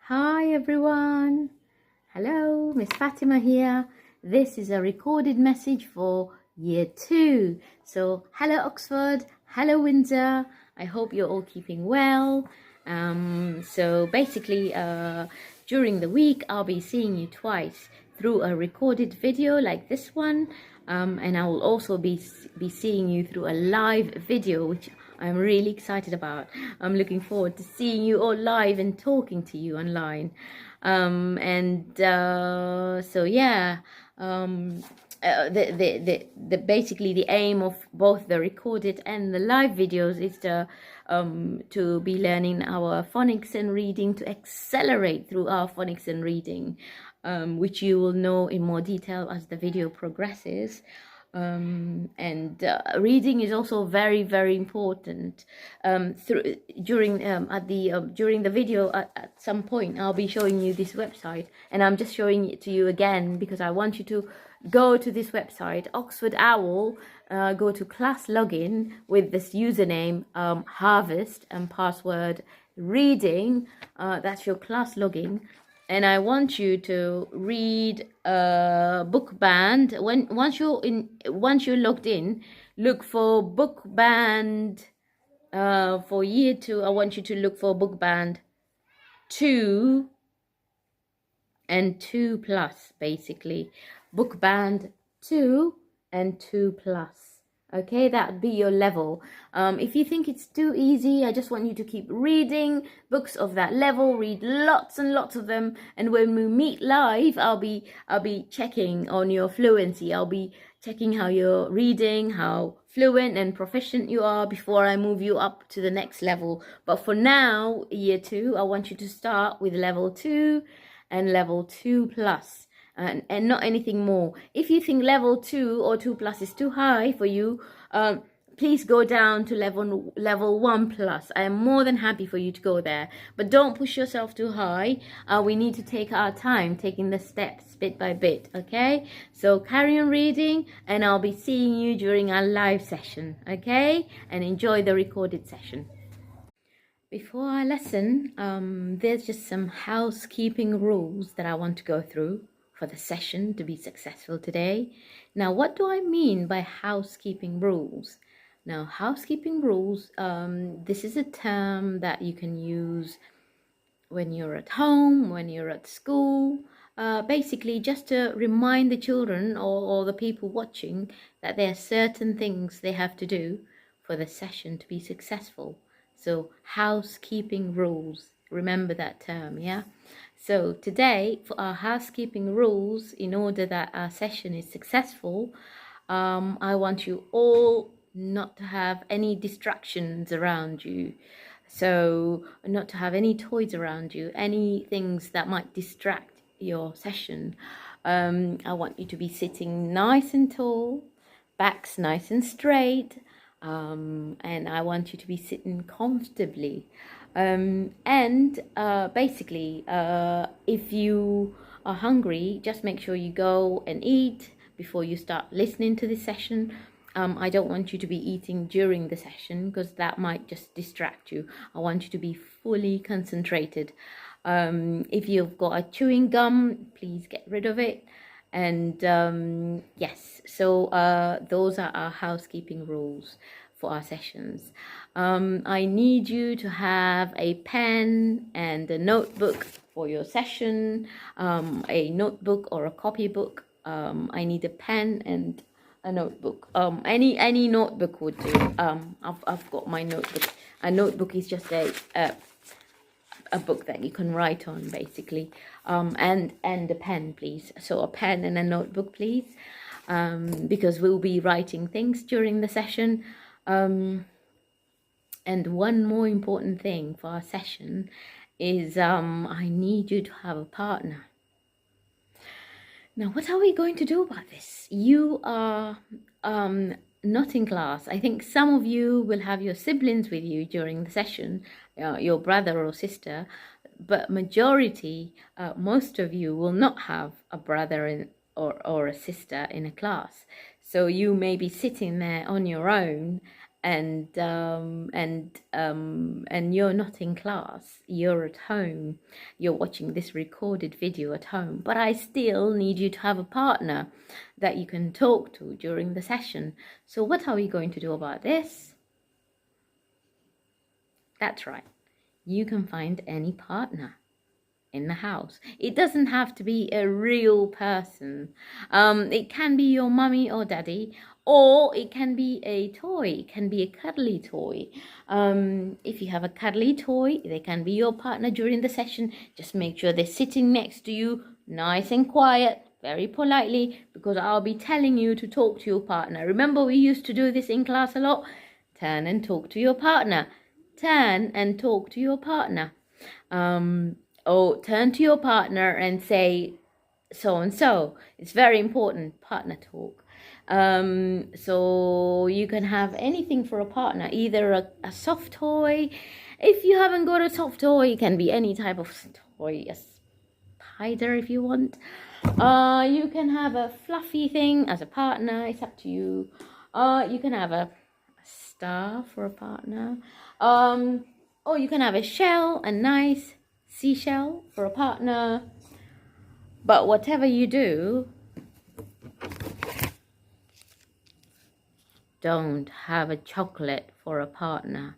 Hi everyone. Hello, Miss Fatima here. This is a recorded message for year 2. So, hello Oxford, hello Windsor. I hope you're all keeping well. So basically, during the week, I'll be seeing you twice through a recorded video like this one. And I will also be seeing you through a live video, which I'm really excited about. I'm looking forward to seeing you all live and talking to you online. So yeah, basically the aim of both the recorded and the live videos is to be learning our phonics and reading, to accelerate through our phonics and reading, which you will know in more detail as the video progresses. Reading is also very, very important. During the video at some point, I'll be showing you this website, and I'm just showing it to you again because I want you to go to this website, Oxford Owl. Go to class login with this username harvest and password reading. That's your class login. And I want you to read book band. Once you're logged in, look for book band for year 2. I want you to look for book band 2 and 2 plus, basically. Book band 2 and 2 plus. Okay, that'd be your level. If you think it's too easy, I just want you to keep reading books of that level. Read lots and lots of them. And when we meet live, I'll be checking on your fluency. I'll be checking how you're reading, how fluent and proficient you are before I move you up to the next level. But for now, year 2, I want you to start with level 2 and level 2 plus. And not anything more. If you think level 2 or 2 plus is too high for you, please go down to level 1 plus. I am more than happy for you to go there, but don't push yourself too high. We need to take our time, taking the steps bit by bit. Okay, so carry on reading, and I'll be seeing you during our live session. Okay, and enjoy the recorded session. Before our lesson, there's just some housekeeping rules that I want to go through for the session to be successful today. Now, what do I mean by housekeeping rules? Now, housekeeping rules, this is a term that you can use when you're at home, when you're at school, basically just to remind the children or the people watching that there are certain things they have to do for the session to be successful. So housekeeping rules, remember that term, yeah? So today, for our housekeeping rules, in order that our session is successful, I want you all not to have any distractions around you. So not to have any toys around you, any things that might distract your session. I want you to be sitting nice and tall, backs nice and straight, and I want you to be sitting comfortably. Basically, if you are hungry, just make sure you go and eat before you start listening to this session. I don't want you to be eating during the session because that might just distract you. I want you to be fully concentrated. If you've got a chewing gum, please get rid of it. And yes, so those are our housekeeping rules for our sessions. I need you to have a pen and a notebook for your session, a notebook or a copybook. I need a pen and a notebook. Any notebook would do. I've got my notebook. A notebook is just a book that you can write on, basically. And a pen, please. So a pen and a notebook, please, because we'll be writing things during the session. And one more important thing for our session is I need you to have a partner. Now, what are we going to do about this? You are not in class. I think some of you will have your siblings with you during the session, your brother or sister, but majority, most of you will not have a brother or a sister in a class. So you may be sitting there on your own, and you're not in class, you're at home, you're watching this recorded video at home, but I still need you to have a partner that you can talk to during the session. So what are we going to do about this? That's right, you can find any partner in the house. It doesn't have to be a real person. It can be your mummy or daddy, or it can be a toy. It can be a cuddly toy. If you have a cuddly toy, they can be your partner during the session. Just make sure they're sitting next to you, nice and quiet, very politely, because I'll be telling you to talk to your partner. Remember, we used to do this in class a lot. Turn and talk to your partner. Turn and talk to your partner. Or turn to your partner and say so and so. It's very important, partner talk. So you can have anything for a partner, either a soft toy. If you haven't got a soft toy, it can be any type of toy, a spider if you want. You can have a fluffy thing as a partner, it's up to you. You can have a star for a partner. Or you can have a shell, a nice seashell for a partner. But whatever you do, don't have a chocolate for a partner.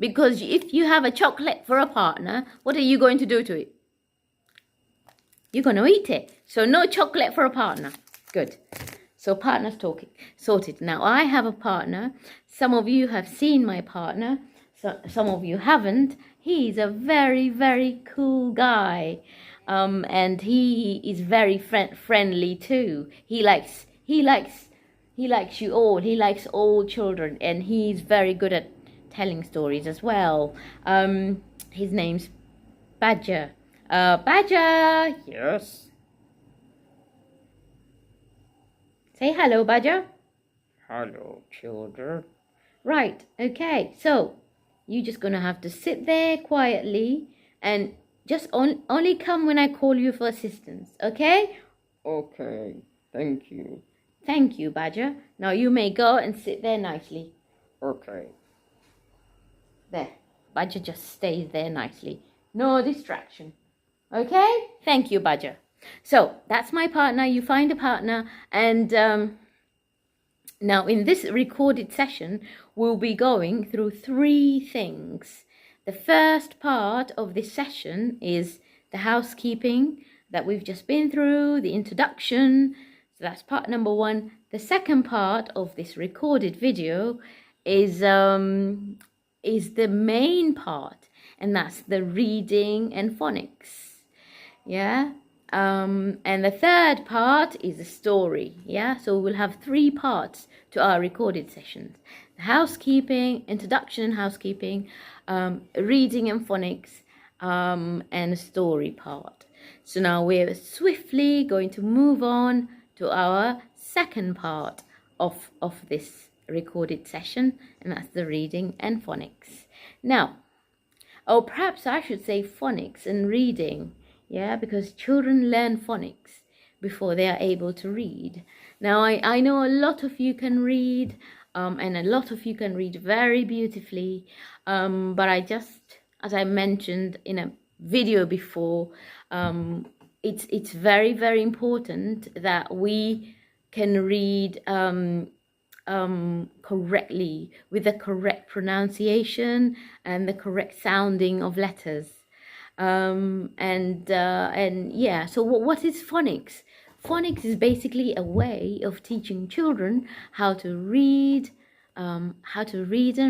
Because if you have a chocolate for a partner, what are you going to do to it? You're going to eat it. So no chocolate for a partner. Good. So partners talking sorted. Now I have a partner. Some of you have seen my partner. So some of you haven't. He's a very, very cool guy. And he is very friendly too. He likes you all. He likes all children, and he's very good at telling stories as well. His name's Badger. Badger. Yes. Say hello, Badger. Hello, children. Right. Okay. So you're just gonna have to sit there quietly and just only come when I call you for assistance. Okay? Okay, thank you. Thank you, Badger. Now you may go and sit there nicely. Okay. There. Badger just stays there nicely. No distraction. Okay? Thank you, Badger. So, that's my partner. You find a partner. And now in this recorded session, we'll be going through 3 things. The first part of this session is the housekeeping that we've just been through, the introduction. So that's part number 1. The second part of this recorded video is the main part, and that's the reading and phonics. Yeah. And the third part is the story. Yeah. So we'll have 3 parts to our recorded sessions: the housekeeping, introduction and housekeeping, reading and phonics, and the story part. So now we're swiftly going to move on to our second part of this recorded session, and that's the reading and phonics. Now, perhaps I should say phonics and reading, yeah, because children learn phonics before they are able to read. Now, I know a lot of you can read, and a lot of you can read very beautifully, but I just, as I mentioned in a video before, it's very, very important that we can read correctly, with the correct pronunciation and the correct sounding of letters. And yeah, so what is phonics? Phonics is basically a way of teaching children how to read and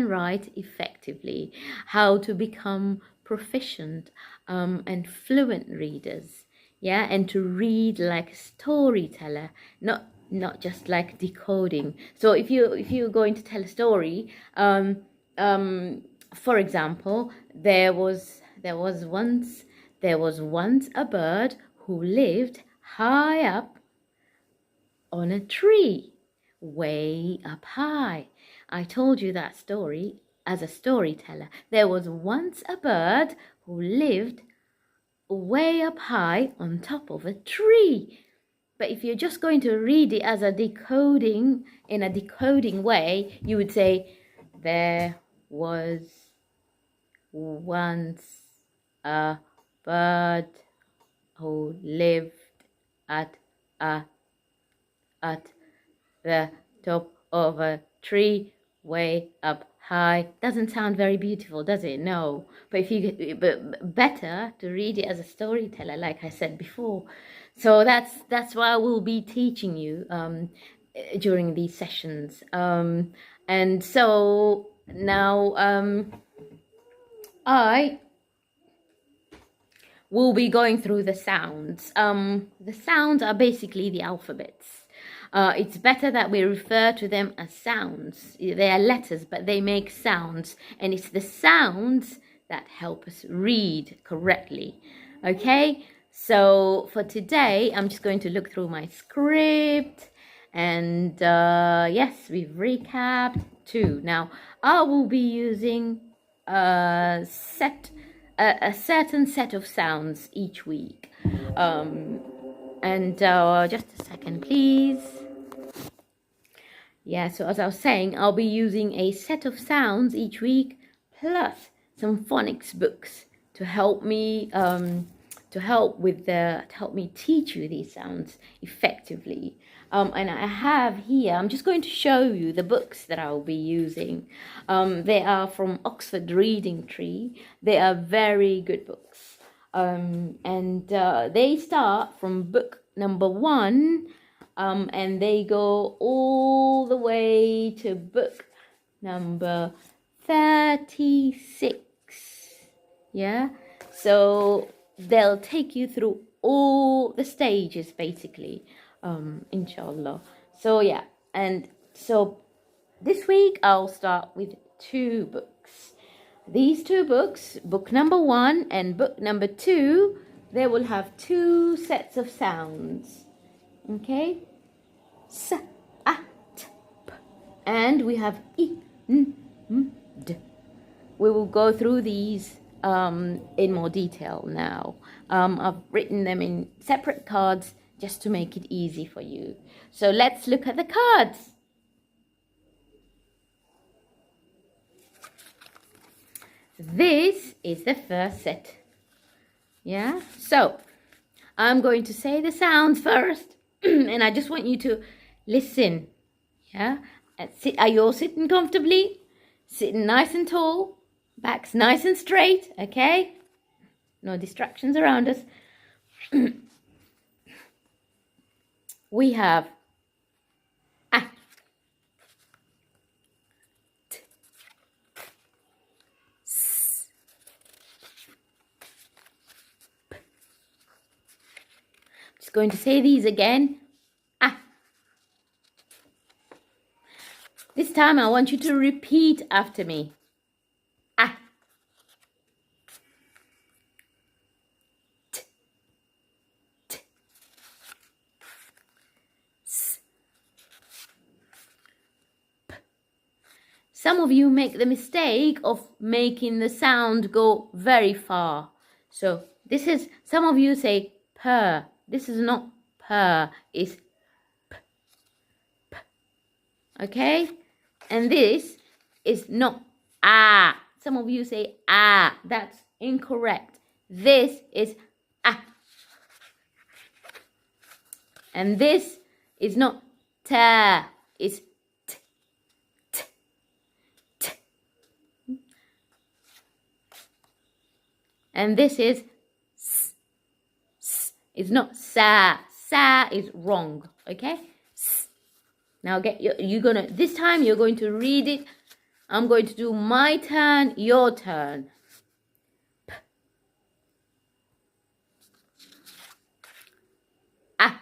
write effectively, how to become proficient and fluent readers, yeah, and to read like a storyteller, not just like decoding. So if you're going to tell a story, for example, there was once a bird who lived high up on a tree, way up high. I told you that story as a storyteller. There was once a bird who lived way up high on top of a tree. But if you're just going to read it as a decoding, in a decoding way, you would say, there was once a bird who lived at a at the top of a tree way up high. Doesn't sound very beautiful, does it? No. But if you, but better to read it as a storyteller, like I said before. So that's what I will be teaching you during these sessions. And so now I will be going through the sounds. The sounds are basically the alphabets. It's better that we refer to them as sounds. They are letters, but they make sounds. And it's the sounds that help us read correctly. Okay? So for today, I'm just going to look through my script. And yes, we've recapped too. Now, I will be using a certain set of sounds each week. And just a second, please. Yeah, so as I was saying, I'll be using a set of sounds each week, plus some phonics books to help me help me teach you these sounds effectively. And I have here, I'm just going to show you the books that I'll be using. They are from Oxford Reading Tree. They are very good books. And they start from book number 1, and they go all the way to book number 36. Yeah, so they'll take you through all the stages basically, inshallah. So yeah, and so this week I'll start with 2 books. These 2 books, book number 1 and book number 2, they will have 2 sets of sounds. Okay? S, A, T, P. And we have I, N, M, D. We will go through these in more detail now. I've written them in separate cards just to make it easy for you. So let's look at the cards. This is the first set. Yeah, so I'm going to say the sounds first, and I just want you to listen. Yeah, are you all sitting comfortably? Sitting nice and tall, backs nice and straight, okay? No distractions around us. We have A, T, S, P. Just going to say these again. A. This time I want you to repeat after me. A. T, T, S, P. Some of you make the mistake of making the sound go very far. So this is, some of you say purr. This is not purr, it's p, p. Okay? And this is not ah. Some of you say ah. That's incorrect. This is ah. And this is not ta. It's t, t, t. And this is s, s. It's not sa. Sa is wrong. Okay? S. Now this time you're going to read it. I'm going to do my turn, your turn. P. Ah.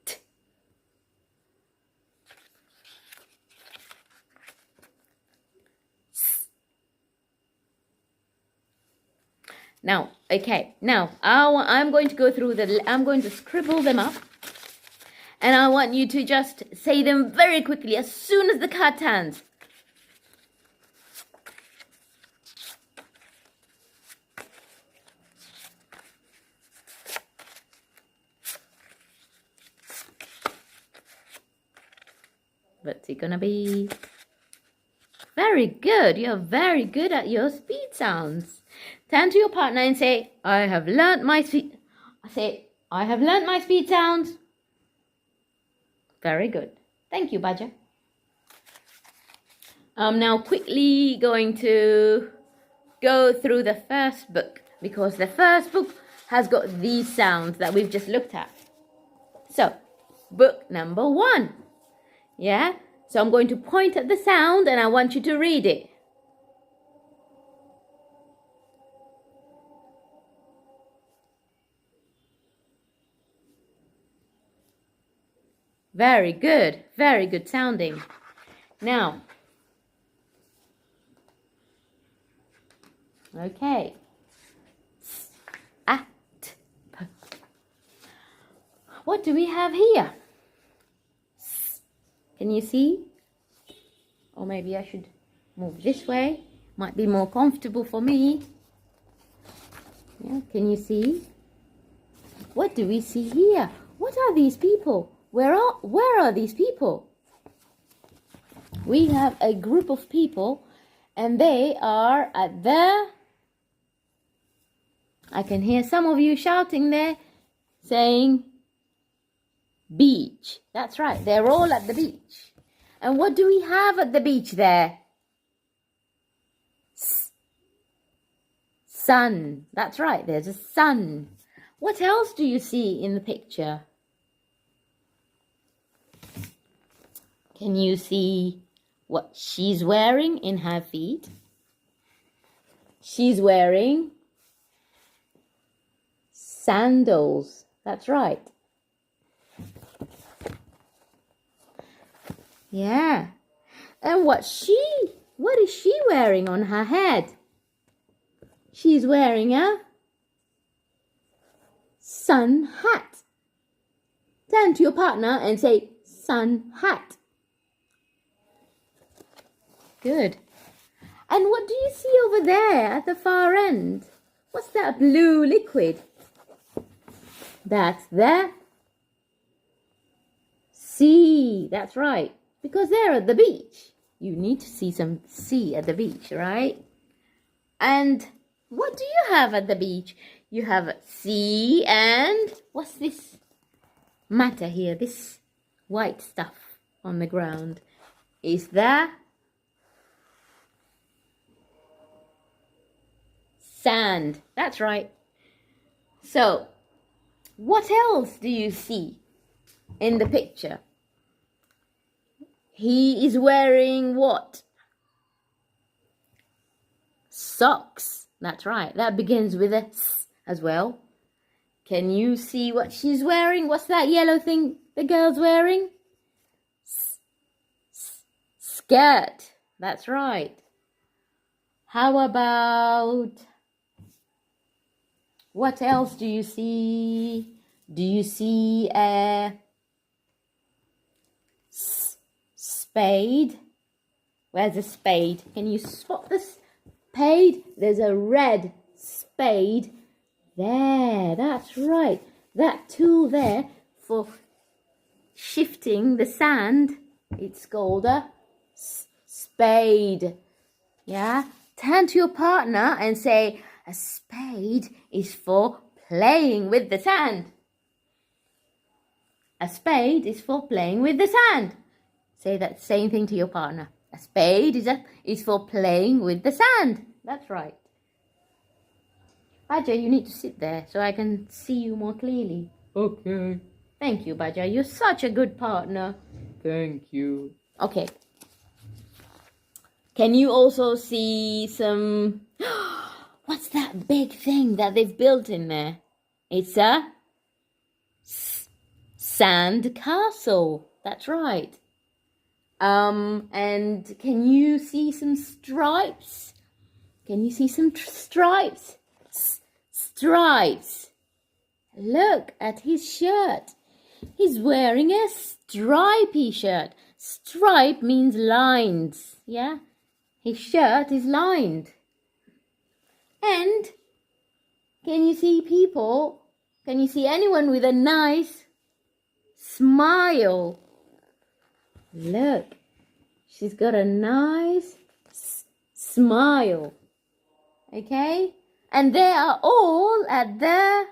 T. S. Now, okay, now I'm going to go through I'm going to scribble them up. And I want you to just say them very quickly as soon as the card turns. What's it gonna be? Very good. You're very good at your speed sounds. Turn to your partner and say, I have learnt my speed. Say, I have learnt my speed sounds. Very good. Thank you, Badger. I'm now quickly going to go through the first book because the first book has got these sounds that we've just looked at. So, book number 1. Yeah? So I'm going to point at the sound and I want you to read it. Very good. Very good sounding. Now, okay. At. What do we have here? Can you see? Or maybe I should move this way. Might be more comfortable for me. Yeah, can you see? What do we see here? What are these people? Where are these people? We have a group of people and they are at the... I can hear some of you shouting there saying beach. That's right, they're all at the beach. And what do we have at the beach there? Sun. That's right, there's a sun. What else do you see in the picture? Can you see what she's wearing in her feet? She's wearing sandals. That's right. Yeah. And what is she wearing on her head? She's wearing a sun hat. Turn to your partner and say sun hat. Good. And what do you see over there at the far end? What's that blue liquid? That's the sea. That's right. Because they're at the beach. You need to see some sea at the beach, right? And what do you have at the beach? You have sea and what's this matter here? This white stuff on the ground. Is that sand? That's right. So, what else do you see in the picture? He is wearing what? Socks. That's right. That begins with a S as well. Can you see what she's wearing? What's that yellow thing the girl's wearing? Skirt. That's right. How about... what else do you see? Do you see a spade? Where's a spade? Can you spot the spade? There's a red spade there. That's right. That tool there for shifting the sand, it's called a spade. Yeah? Turn to your partner and say, a spade is for playing with the sand. A spade is for playing with the sand. Say that same thing to your partner. A spade is for playing with the sand. That's right. Badger, you need to sit there so I can see you more clearly. Okay. Thank you, Badger. You're such a good partner. Thank you. Okay. Can you also see some... what's that big thing that they've built in there? It's a sand castle. That's right. And can you see some stripes? Can you see some stripes? Stripes. Look at his shirt. He's wearing a stripy shirt. Stripe means lines. Yeah? His shirt is lined. And can you see people? Can you see anyone with a nice smile? Look, she's got a nice smile. Okay? And they are all at the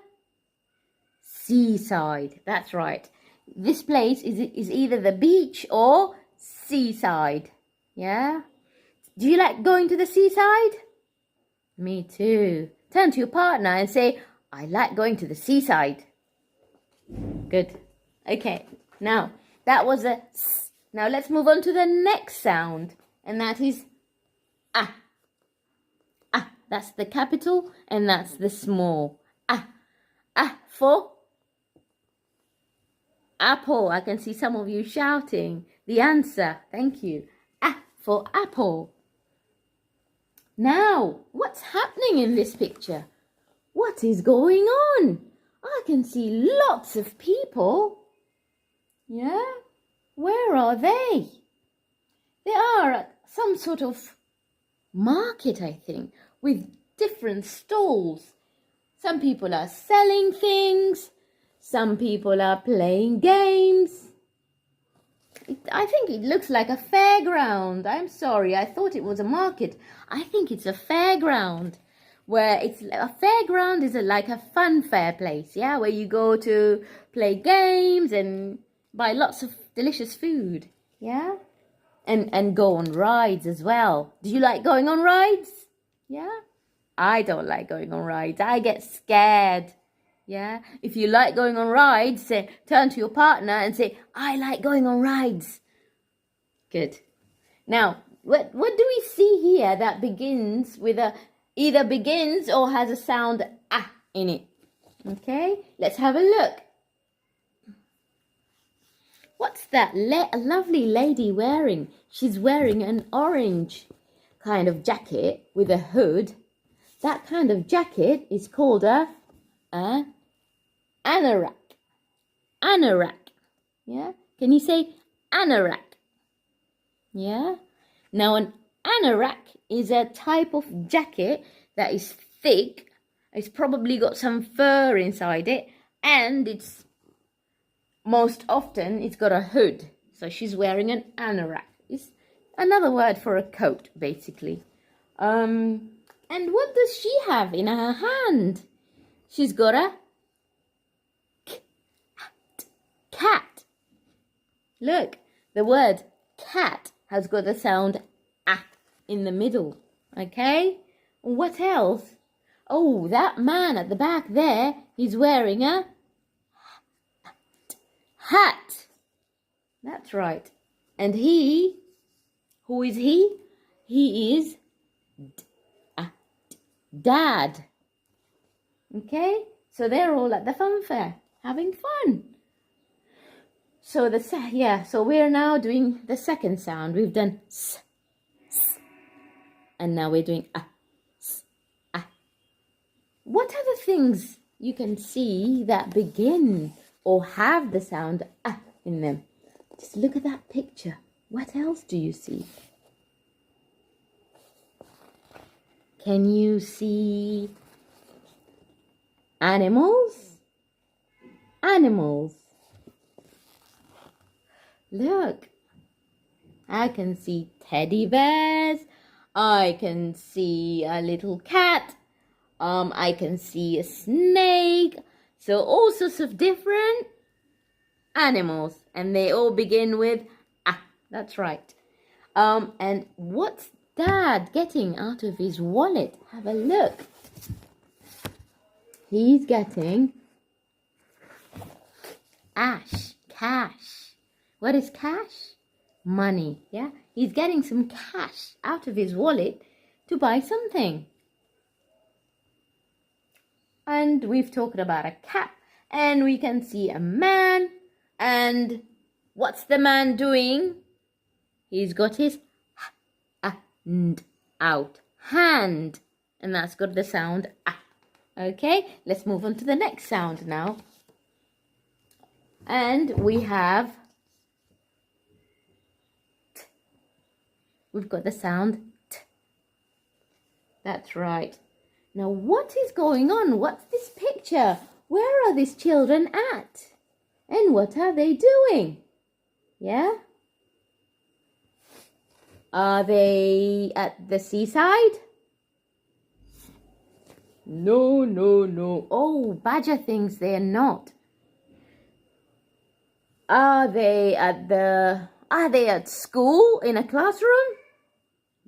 seaside. That's right. This place is either the beach or seaside. Yeah? Do you like going to the seaside? Me too. Turn to your partner and say, I like going to the seaside. Good. Okay. Now, that was a s. Now let's move on to the next sound. And that is ah. Ah. That's the capital and that's the small. Ah. Ah for apple. I can see some of you shouting the answer. Thank you. Ah for apple. Now, what's happening in this picture? What is going on? I can see lots of people. Yeah? Where are they? They are at some sort of market, I think, with different stalls. Some people are selling things. Some people are playing games. I think it looks like a fairground. I'm sorry, I thought it was a market. I think it's a fairground. Where it's a fairground is like a fun fair place, yeah, where you go to play games and buy lots of delicious food, yeah, and go on rides as well. Do you like going on rides? Yeah, I don't like going on rides. I get scared. Yeah, if you like going on rides, say, turn to your partner and say, I like going on rides. Good. Now, what do we see here that begins with a either begins or has a sound ah in it? Okay, let's have a look. What's that lovely lady wearing? She's wearing an orange kind of jacket with a hood. That kind of jacket is called a anorak. Anorak. Yeah? Can you say anorak? Yeah? Now an anorak is a type of jacket that is thick. It's probably got some fur inside it, and it's most often it's got a hood. So she's wearing an anorak. It's another word for a coat, basically. And what does she have in her hand? She's got a cat. Look, the word cat has got the sound ah in the middle. Okay? What else? Oh, that man at the back there, he's wearing a hat. That's right. And who is he? He is Dad. Okay? So they're all at the fun fair, having fun. So so we're now doing the second sound. We've done s, and now we're doing s, What are the things you can see that begin or have the sound in them? Just look at that picture. What else do you see? Can you see animals? Animals. Look, I can see teddy bears. I can see a little cat. I can see a snake. So all sorts of different animals, and they all begin with that's right. And what's Dad getting out of his wallet? Have a look. He's getting cash. What is cash? Money, yeah? He's getting some cash out of his wallet to buy something. And we've talked about a cat, and we can see a man. And what's the man doing? He's got his hand out. Hand. And that's got the sound Okay, let's move on to the next sound now. And we have t. We've got the sound t. That's right. Now what is going on? What's this picture? Where are these children at? And what are they doing? Yeah? Are they at the seaside? No, no, no. Oh, Badger thinks they're not. Are they at school in a classroom?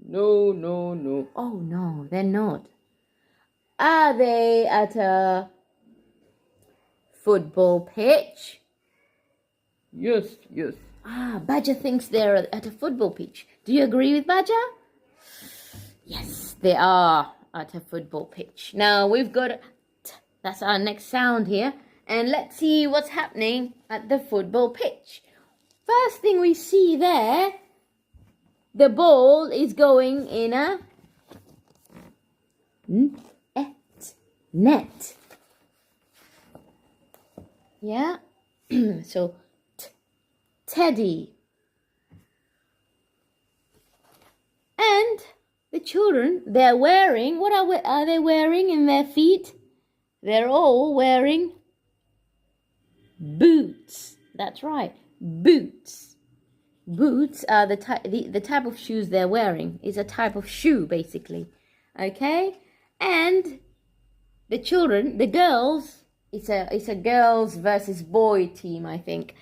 No, no, no. Oh no, they're not. Are they at a football pitch? Yes, yes. Badger thinks they're at a football pitch. Do you agree with Badger? Yes, they are at a football pitch. Now we've got that's our next sound here. And let's see what's happening at the football pitch. First thing we see there, the ball is going in a net. Yeah? So, Teddy. And the children, they're wearing, what are they wearing in their feet? They're all wearing boots. That's right, boots. Boots are the type of shoes they're wearing. Is a type of shoe, basically. Okay? And the children, the girls, it's a girls versus boy team, I think.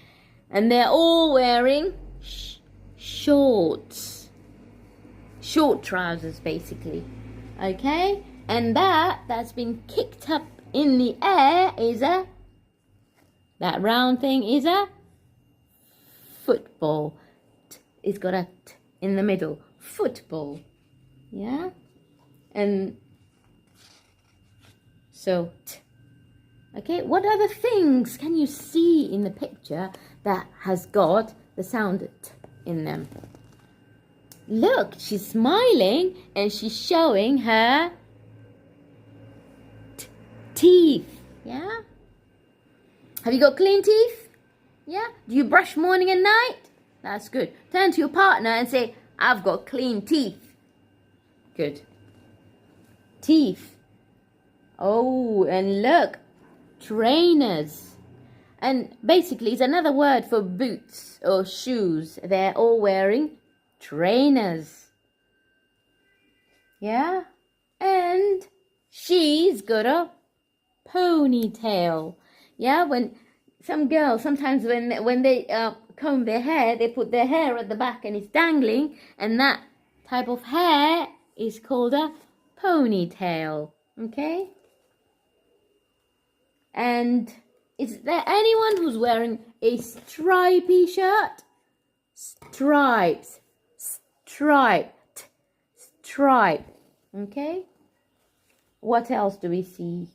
And they're all wearing shorts. Short trousers, basically. Okay? And that's been kicked up in the air is that round thing is a football. It's got a T in the middle. Football. Yeah? And so, okay, what other things can you see in the picture that has got the sound T in them? Look, she's smiling and she's showing her teeth. Yeah? Have you got clean teeth? Yeah? Do you brush morning and night? That's good. Turn to your partner and say, I've got clean teeth. Good. Teeth. Oh, and look. Trainers. And basically, it's another word for boots or shoes. They're all wearing trainers. Yeah? And she's got a ponytail. Yeah, when some girls, sometimes when they comb their hair, they put their hair at the back and it's dangling, and that type of hair is called a ponytail. Okay? And is there anyone who's wearing a stripy shirt? Stripes. Striped. Stripe. Okay? What else do we see?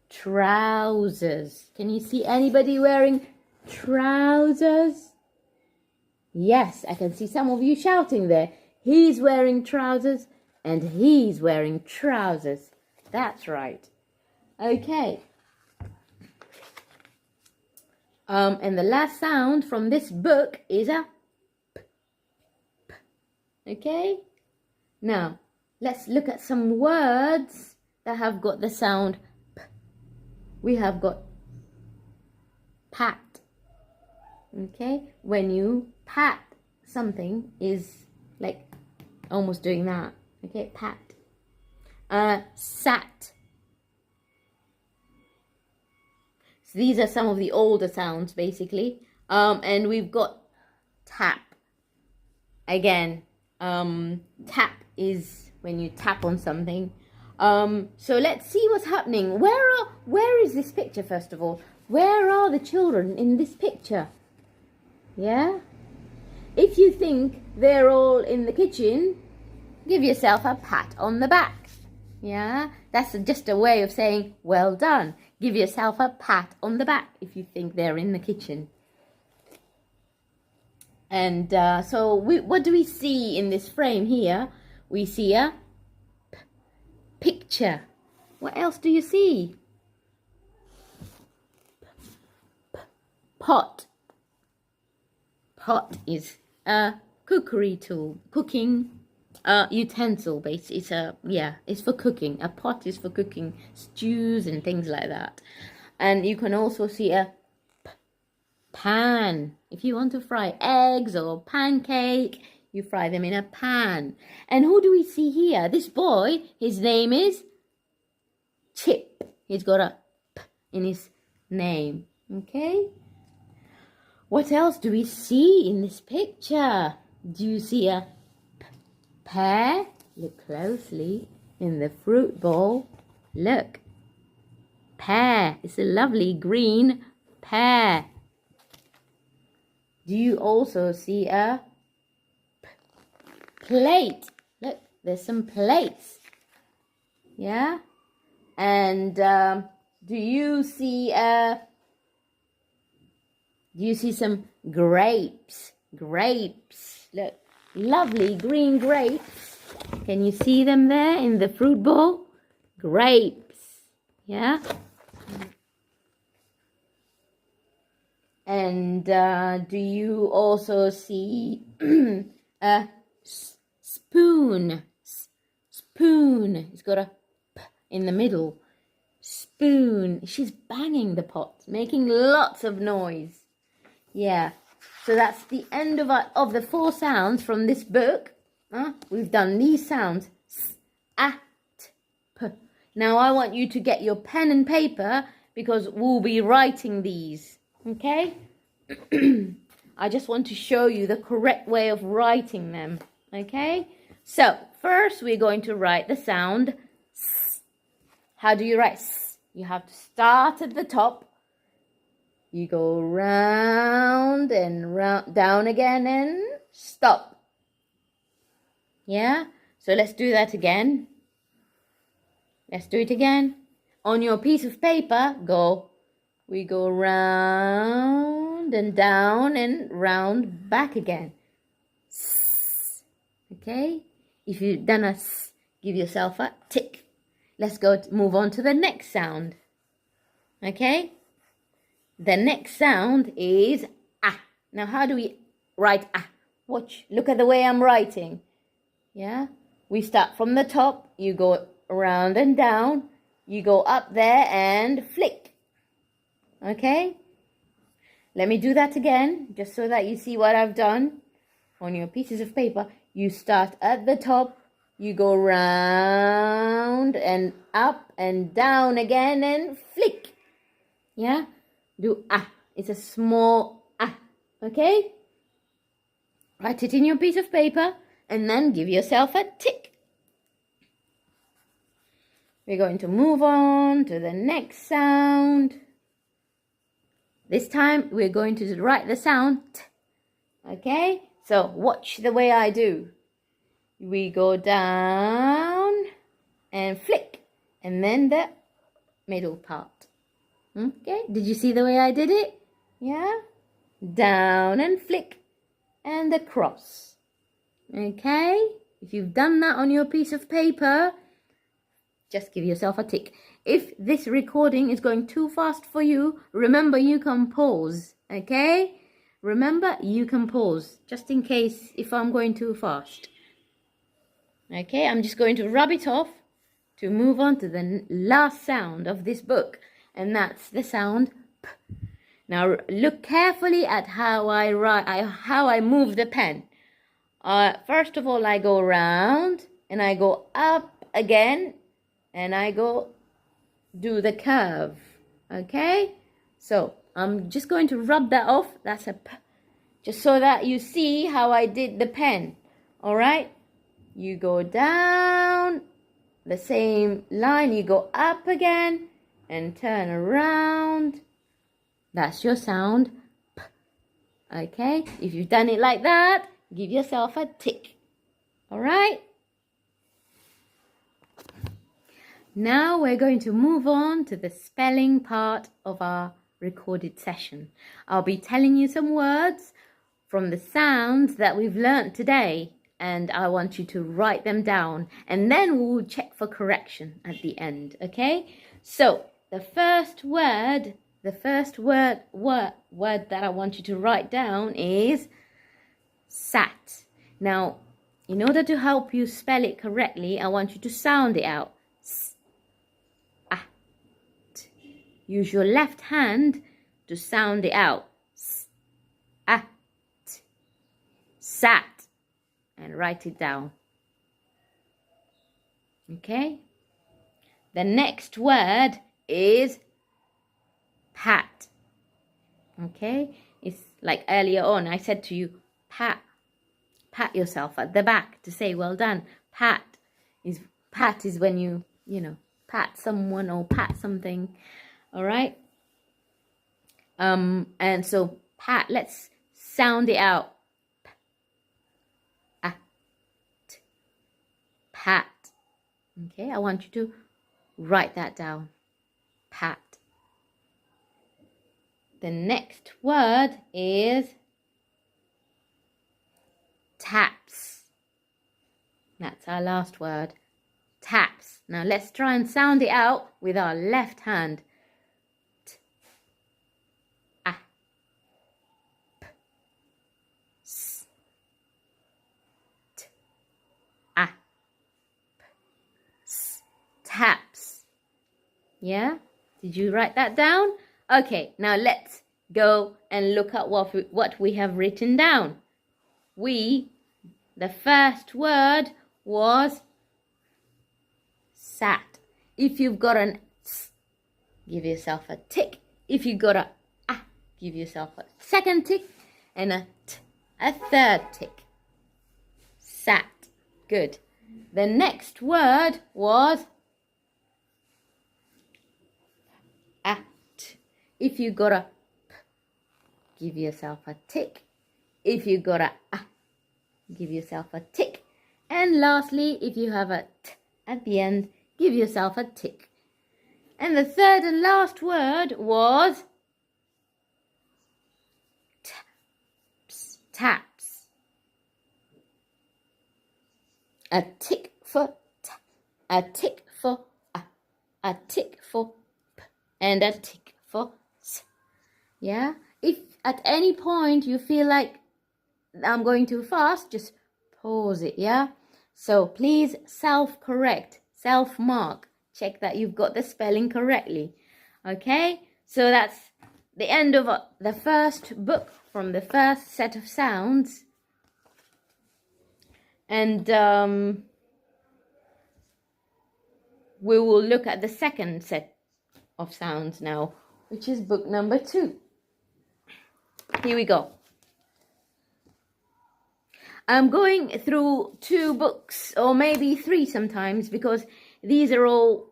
Trousers. Can you see anybody wearing trousers? Yes, I can see some of you shouting there. He's wearing trousers and he's wearing trousers. That's right. Okay. And the last sound from this book is a P. P. Okay? Now, let's look at some words that have got the sound P. We have got pat. Okay? When you pat something is like almost doing that. Okay? Pat. Sat. So these are some of the older sounds, basically. And we've got tap. Again, tap is when you tap on something. So let's see what's happening. Where is this picture, first of all? Where are the children in this picture? Yeah? If you think they're all in the kitchen, give yourself a pat on the back. Yeah? That's just a way of saying, well done. Give yourself a pat on the back if you think they're in the kitchen. And so what do we see in this frame here? We see a picture. What else do you see? Pot. Pot is a cookery tool, cooking utensil. Basically, it's for cooking. A pot is for cooking stews and things like that. And you can also see a pan. If you want to fry eggs or pancake, You fry them in a pan. And who do we see here? This boy, his name is Chip. He's got a P in his name. Okay? What else do we see in this picture? Do you see a pear? Look closely in the fruit bowl. Look. Pear. It's a lovely green pear. Do you also see a plate? Look, there's some plates. Yeah? And do you see some grapes? Grapes. Look, lovely green grapes. Can you see them there in the fruit bowl? Grapes. Yeah? And do you also see a spoon? Spoon. It's got a P in the middle. Spoon. She's banging the pot, making lots of noise. Yeah. So that's the end of the 4 sounds from this book. We've done these sounds. S, A, T, P. Now I want you to get your pen and paper because we'll be writing these. Okay? I just want to show you the correct way of writing them. Okay? So, first we're going to write the sound S. How do you write S? You have to start at the top. You go round and round, down again and stop. Yeah? So let's do that again. Let's do it again. On your piece of paper, we go round and down and round back again. S. Okay? If you've done a S, give yourself a tick. Let's move on to the next sound. Okay? The next sound is A. Now, how do we write A? Watch. Look at the way I'm writing. Yeah? We start from the top. You go around and down. You go up there and flick. Okay? Let me do that again, just so that you see what I've done. On your pieces of paper, you start at the top. You go round and up and down again and flick. Yeah? Do A. It's a small A. Okay? Write it in your piece of paper and then give yourself a tick. We're going to move on to the next sound. This time we're going to write the sound T. Okay? So watch the way I do. We go down and flick. And then the middle part. Okay? Did you see the way I did it? Yeah? Down and flick. And the cross. Okay? If you've done that on your piece of paper, just give yourself a tick. If this recording is going too fast for you, remember you can pause. Okay? Remember you can pause. Just in case if I'm going too fast. Okay? I'm just going to rub it off to move on to the last sound of this book. And that's the sound P. Now look carefully at how I move the pen. First of all, I go round and I go up again and I go do the curve. Okay? So I'm just going to rub that off. That's a P. Just so that you see how I did the pen. Alright? You go down the same line. You go up again and turn around. That's your sound P. Okay? If you've done it like that, give yourself a tick. Alright? Now we're going to move on to the spelling part of our recorded session. I'll be telling you some words from the sounds that we've learnt today, and I want you to write them down, and then we'll check for correction at the end. Okay? So the first word that I want you to write down is sat. Now, in order to help you spell it correctly, I want you to sound it out. S-at. Use your left hand to sound it out. S-at. Sat. and write it down. Okay? The next word is pat. Okay? It's like earlier on, I said to you, pat. Pat yourself at the back to say, well done. Pat is when you pat someone or pat something. All right? And so pat, let's sound it out. Pat. Okay, I want you to write that down. Pat. The next word is taps. That's our last word. Taps. Now let's try and sound it out with our left hand. T, a, p, s, t, a, p, s. Taps. Yeah? Did you write that down? Okay, now let's go and look at what we have written down. The first word was sat. If you've got an s, give yourself a tick. If you've got a give yourself a second tick, and a t, a third tick. Sat. Good. The next word was at. If you got a p, give yourself a tick. If you got a give yourself a tick. And lastly, if you have a t at the end, give yourself a tick. And the third and last word was taps. Taps. A tick for t, a tick for a tick for p, and a tick for s. Yeah? If at any point you feel like I'm going too fast, just pause it, yeah? So please self-correct, self-mark. Check that you've got the spelling correctly. Okay? So that's the end of the first book from the first set of sounds. And we will look at the second set of sounds now, which is book number 2. Here we go. I'm going through 2 books, or maybe 3 sometimes, because these are all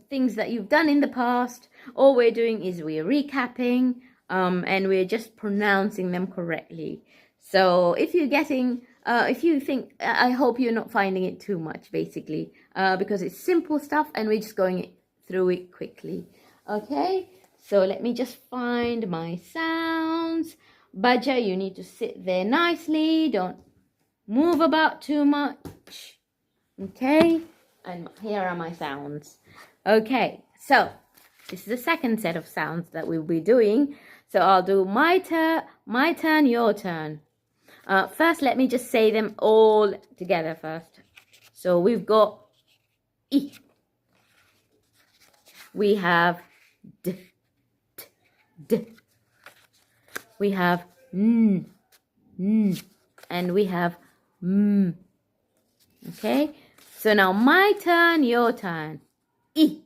things that you've done in the past. All we're doing is we're recapping, and we're just pronouncing them correctly. So if you're getting, if you think, I hope you're not finding it too much, basically, because it's simple stuff, and we're just going through it quickly. Okay, so let me just find my sounds. Badger, you need to sit there nicely. Don't move about too much. Okay, and here are my sounds. Okay, so this is the second set of sounds that we'll be doing. So I'll do my turn, your turn. First, let me just say them all together first. So we've got E. We have D, T, D. We have N, N. And we have M. Okay? So now my turn, your turn. E.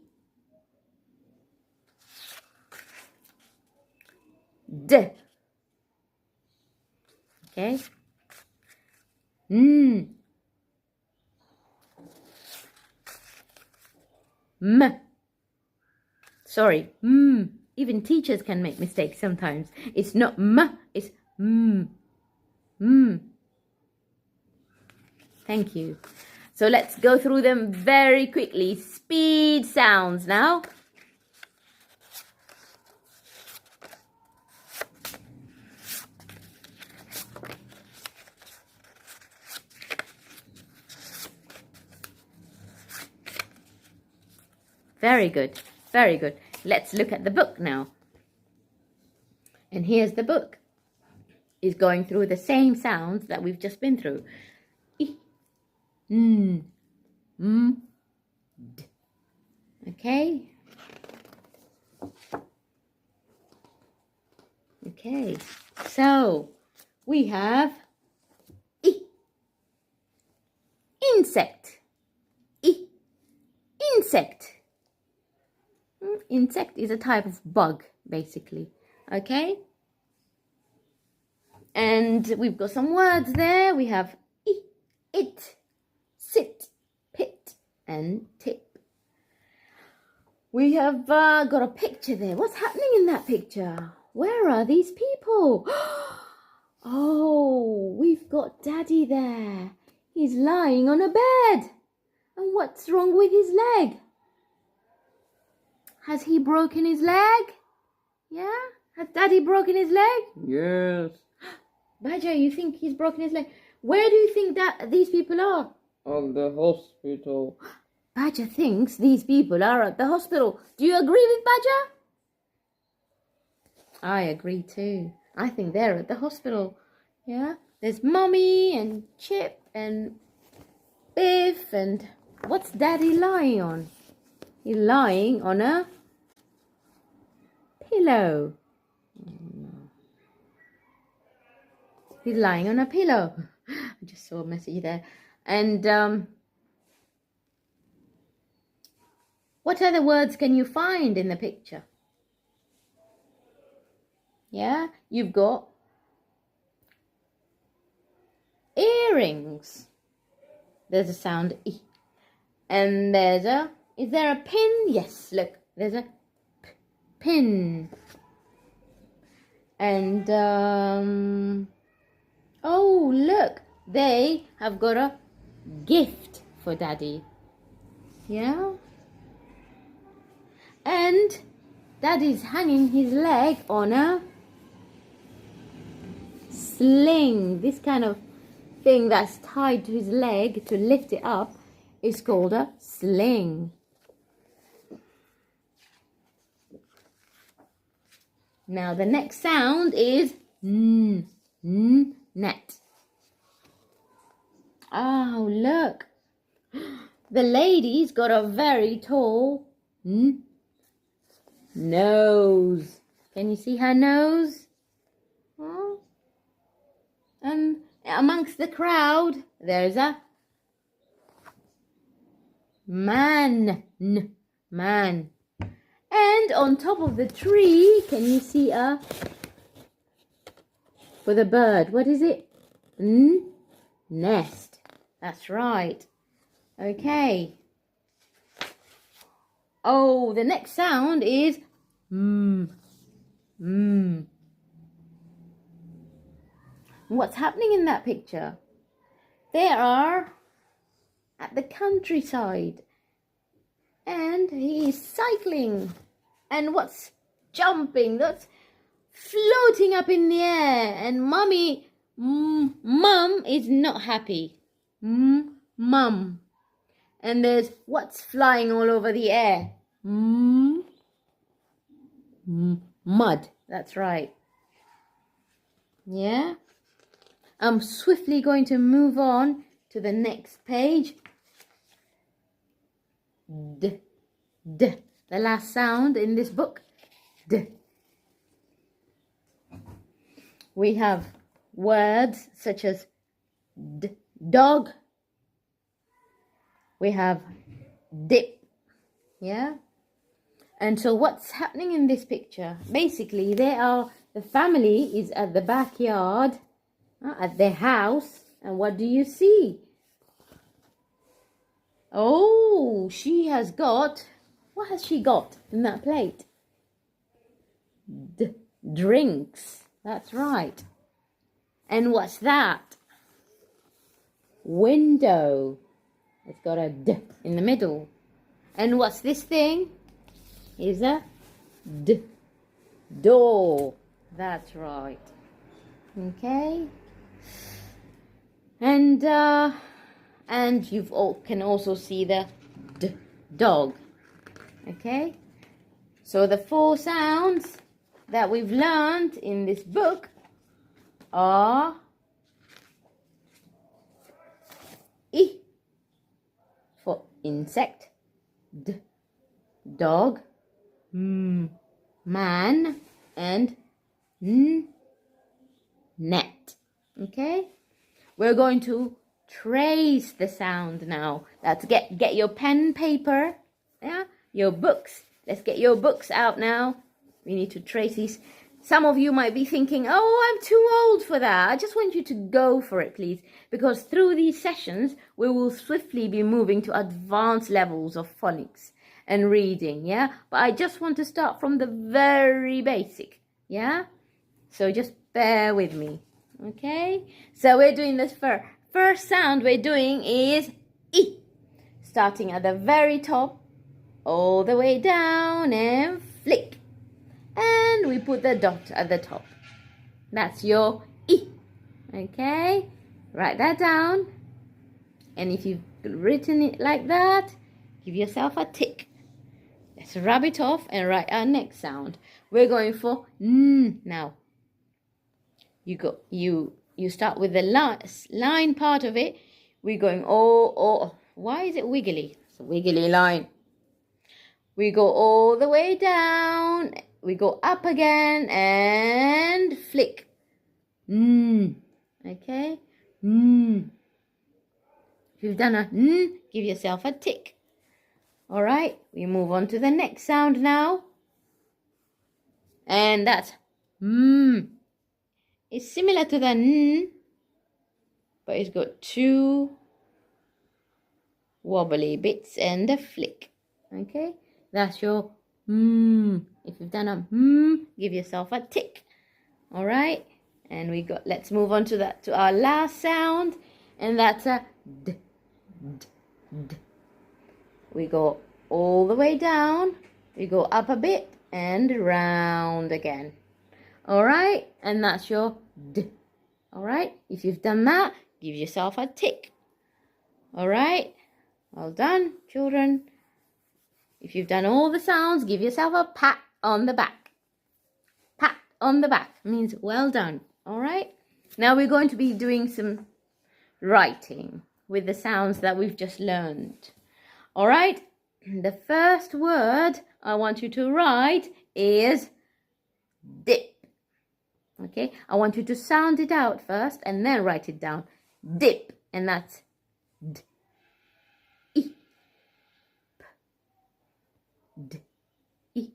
D. Okay? N. M. Sorry, M. Even teachers can make mistakes sometimes. It's not M, it's M. M. Thank you. So let's go through them very quickly. Speed sounds now. Very good. Very good. Let's look at the book now. And here's the book. It's going through the same sounds that we've just been through. E, N, M, D. Okay. Okay. So we have E. insect. Insect. Insect is a type of bug, basically. Okay? And we've got some words there. We have it, sit, pit, and tip. We have got a picture there. What's happening in that picture? Where are these people? Oh, we've got Daddy there. He's lying on a bed. And what's wrong with his leg? Has he broken his leg? Yeah? Has Daddy broken his leg? Yes. Badger, you think he's broken his leg? Where do you think that these people are? At the hospital. Badger thinks these people are at the hospital. Do you agree with Badger? I agree too. I think they're at the hospital. Yeah? There's Mummy and Chip and Biff and... What's Daddy lying on? He's lying on a pillow. He's lying on a pillow. I just saw a message there. And what other words can you find in the picture? Yeah, you've got earrings. There's a sound E. And there's a... Is there a pin? Yes, look. There's a pin. And, oh, look. They have got a gift for Daddy. Yeah? And Daddy's hanging his leg on a sling. This kind of thing that's tied to his leg to lift it up is called a sling. Now the next sound is net. Oh, look. The lady's got a very tall nose. Can you see her nose? Oh. And amongst the crowd, there's a man. Man. And on top of the tree, can you see a... For the bird, what is it? Nest. That's right. Okay. Oh, the next sound is What's happening in that picture? They are at the countryside. And he's cycling. And what's jumping? That's floating up in the air. And Mum is not happy. Mum. And there's what's flying all over the air? Mud. That's right. Yeah? I'm swiftly going to move on to the next page. D. The last sound in this book. D. We have words such as dog. We have dip. Yeah? And so what's happening in this picture? Basically, the family is at the backyard, at their house. And what do you see? Oh, she has got... What has she got in that plate? Drinks. That's right. And what's that? Window. It's got a D in the middle. And what's this thing? Is a door. That's right. Okay. And you can also see the dog. Okay. So the 4 sounds that we've learned in this book are I for insect, D, dog, man, and net. Okay? We're going to trace the sound now. That's get your pen, paper, yeah, your books. Let's get your books out now. We need to trace these. Some of you might be thinking, oh, I'm too old for that. I just want you to go for it, please. Because through these sessions, we will swiftly be moving to advanced levels of phonics and reading, yeah? But I just want to start from the very basic, yeah? So just bear with me, okay? So we're doing this first sound we're doing is E. Starting at the very top, all the way down and flick. And we put the dot at the top. That's your E. Okay? Write that down. And if you've written it like that, give yourself a tick. Let's rub it off and write our next sound. We're going for N now. You start with the line part of it. We're going oh. Why is it wiggly? It's a wiggly line. We go all the way down. We go up again and flick. Okay? If you've done a give yourself a tick. All right? We move on to the next sound now. And that's It's similar to the N, but it's got two wobbly bits and a flick. Okay? That's your If you've done a give yourself a tick. All right? And let's move on to our last sound, and that's a D. We go all the way down, we go up a bit and round again. All right? And that's your D. All right? If you've done that, give yourself a tick. All right? Well done, children. If you've done all the sounds, give yourself a pat on the back. Pat on the back means well done. All right? Now we're going to be doing some writing with the sounds that we've just learned. All right? The first word I want you to write is dip. Okay? I want you to sound it out first and then write it down. Dip. And that's D. D, E, P,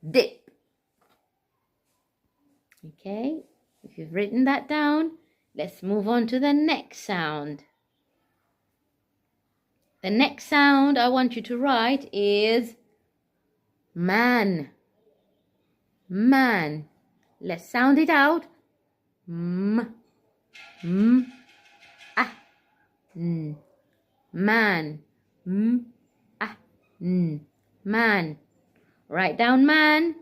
dip. Okay, if you've written that down, let's move on to the next sound. The next sound I want you to write is man. Man. Let's sound it out. Man. Man. Write down man.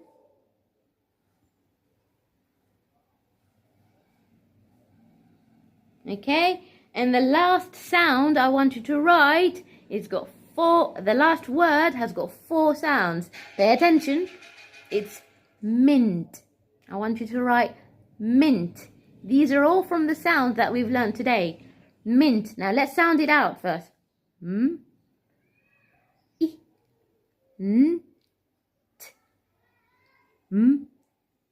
Okay? And the last sound I want you to write is got the last word has got 4 sounds. Pay attention. It's mint. I want you to write mint. These are all from the sounds that we've learned today. Mint. Now let's sound it out first. N, t,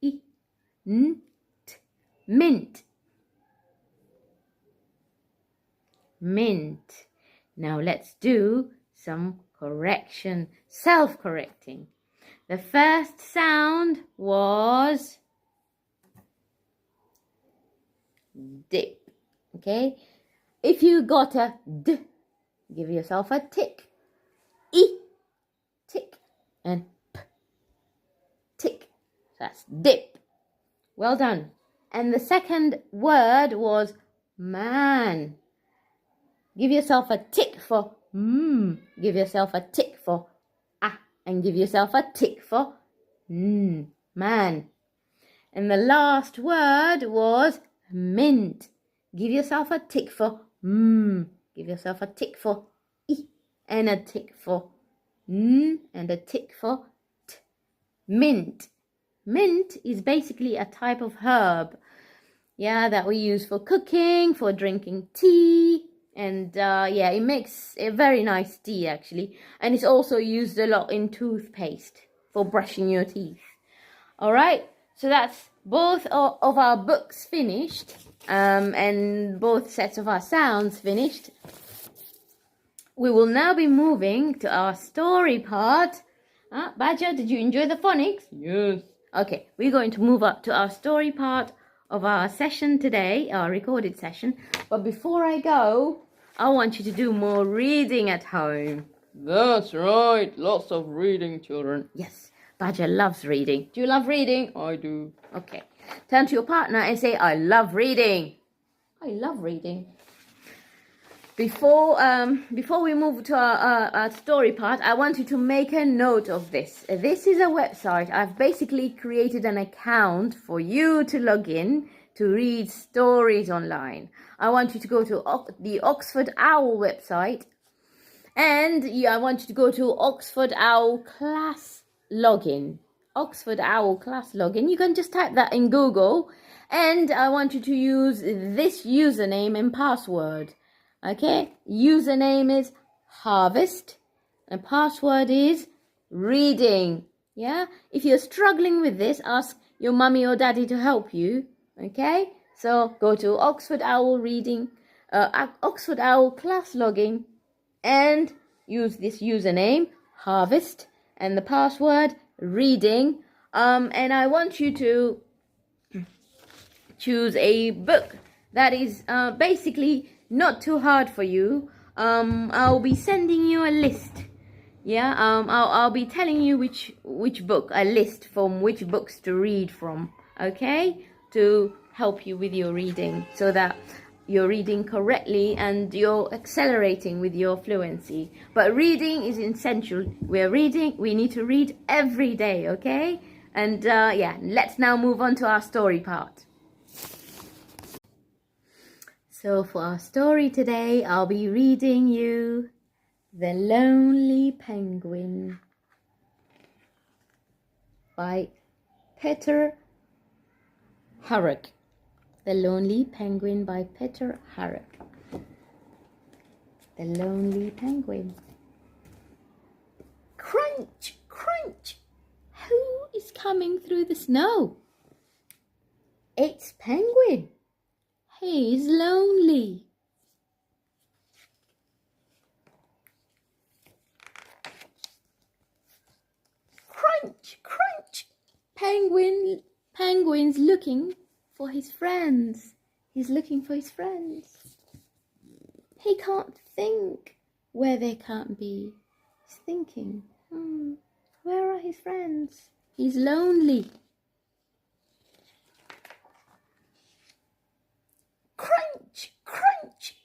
I, n, t, mint. Mint. Now let's do some correction, self-correcting. The first sound was dip. Okay? If you got a D, give yourself a tick. E, tick, and P, tick. That's dip. Well done. And the second word was man. Give yourself a tick for Give yourself a tick for and give yourself a tick for man. And the last word was mint. Give yourself a tick for Give yourself a tick for I and a tick for N and a tick for T. Mint. Mint is basically a type of herb, that we use for cooking, for drinking tea, and it makes a very nice tea actually. And it's also used a lot in toothpaste for brushing your teeth. All right, so that's both of our books finished, and both sets of our sounds finished, we will now be moving to our story part. Badger, did you enjoy the phonics? Yes. Okay, we're going to move up to our story part of our session today, our recorded session. But before I go, I want you to do more reading at home. That's right. Lots of reading, children. Yes, Badger loves reading. Do you love reading? I do. Okay. Turn to your partner and say, I love reading. I love reading. Before we move to our story part, I want you to make a note of this. This is a website. I've basically created an account for you to log in to read stories online. I want you to go to the Oxford Owl website, and I want you to go to Oxford Owl class login. Oxford Owl class login. You can just type that in Google, and I want you to use this username and password. Okay, username is harvest and password is reading. Yeah, if you're struggling with this, ask your mummy or daddy to help you. Okay, so go to Oxford Owl reading, Oxford Owl class login, and use this username harvest and the password reading. And I want you to choose a book that is basically not too hard for you. I'll be sending you a list. Yeah, I'll be telling you which book, a list from which books to read from, okay? To help you with your reading so that you're reading correctly and you're accelerating with your fluency. But reading is essential. We need to read every day, okay? And yeah, let's now move on to our story part. So for our story today, I'll be reading you The Lonely Penguin by Peter Harrick. The Lonely Penguin by Peter Harrick. The Lonely Penguin. Crunch, crunch. Who is coming through the snow? It's Penguin. He's lonely. Crunch, crunch. Penguin's looking for his friends. He's looking for his friends. He can't think where they can't be. He's thinking, where are his friends? He's lonely. Crunch, crunch.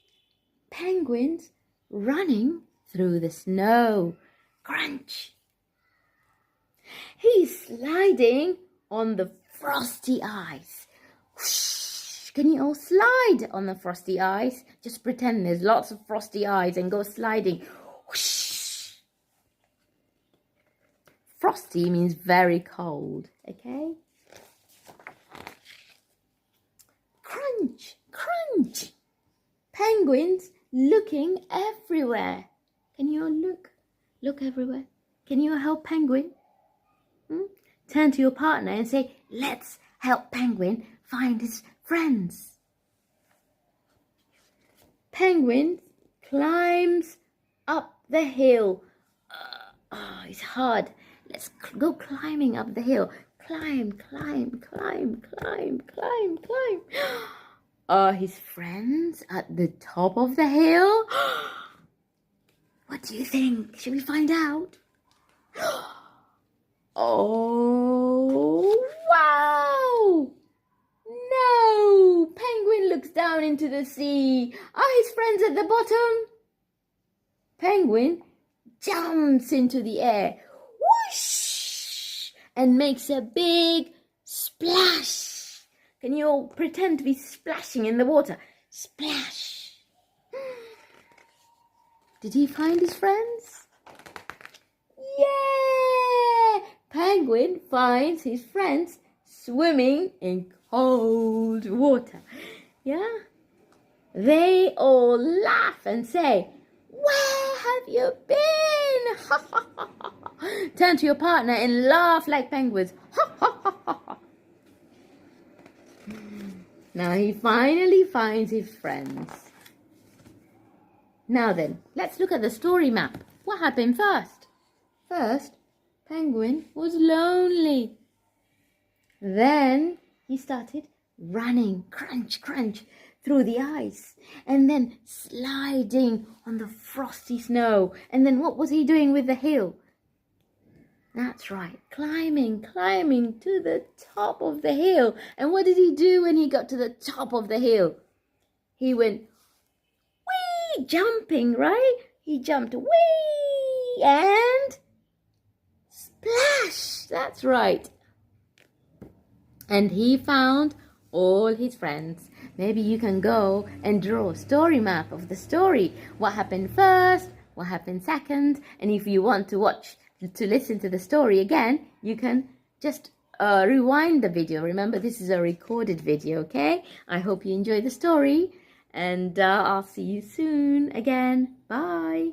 Penguins running through the snow. Crunch. He's sliding on the frosty ice. Whoosh. Can you all slide on the frosty ice? Just pretend there's lots of frosty ice and go sliding. Whoosh. Frosty means very cold, okay? Crunch, crunch. Penguins looking everywhere. Can you all look everywhere? Can you help Penguin? Turn to your partner and say, let's help Penguin find his friends. Penguin climbs up the hill. It's hard. Let's go climbing up the hill. Climb, climb, climb, climb, climb, climb. Are his friends at the top of the hill? What do you think? Should we find out? Oh, wow! No! Penguin looks down into the sea. Are his friends at the bottom? Penguin jumps into the air. Whoosh! And makes a big splash. Can you all pretend to be splashing in the water? Splash! Did he find his friends? Yeah! Penguin finds his friends swimming in cold water. Yeah? They all laugh and say, where have you been? Turn to your partner and laugh like penguins. Now he finally finds his friends. Now then, let's look at the story map. What happened first? First, Penguin was lonely. Then he started running, crunch, crunch, through the ice, and then sliding on the frosty snow. And then what was he doing with the hill? That's right, climbing to the top of the hill. And what did he do when he got to the top of the hill? He went, whee, jumping, right? He jumped, whee, and splash. That's right. And he found all his friends. Maybe you can go and draw a story map of the story. What happened first? What happened second? And if you want to listen to the story again, you can just rewind the video. Remember, this is a recorded video, okay? I hope you enjoy the story, and I'll see you soon again. Bye.